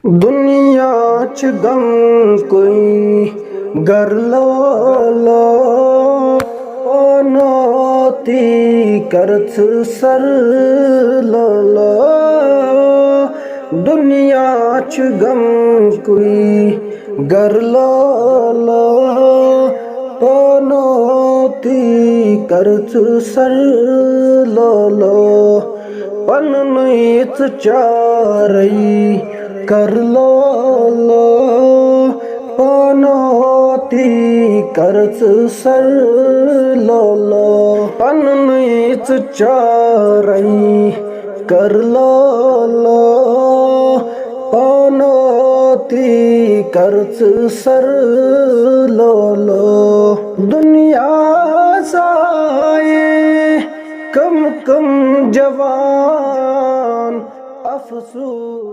दुनिया च गम कोई गर लो पनौती करत सर लो दुनिया च गम कोई गर लो पनौती करत सर लो पन नीत चारई कर लो पनौती करत सर लो पन नीत चारई कर लो पनौती करत सर लो दुनिया साए कम कम जवान अफसोस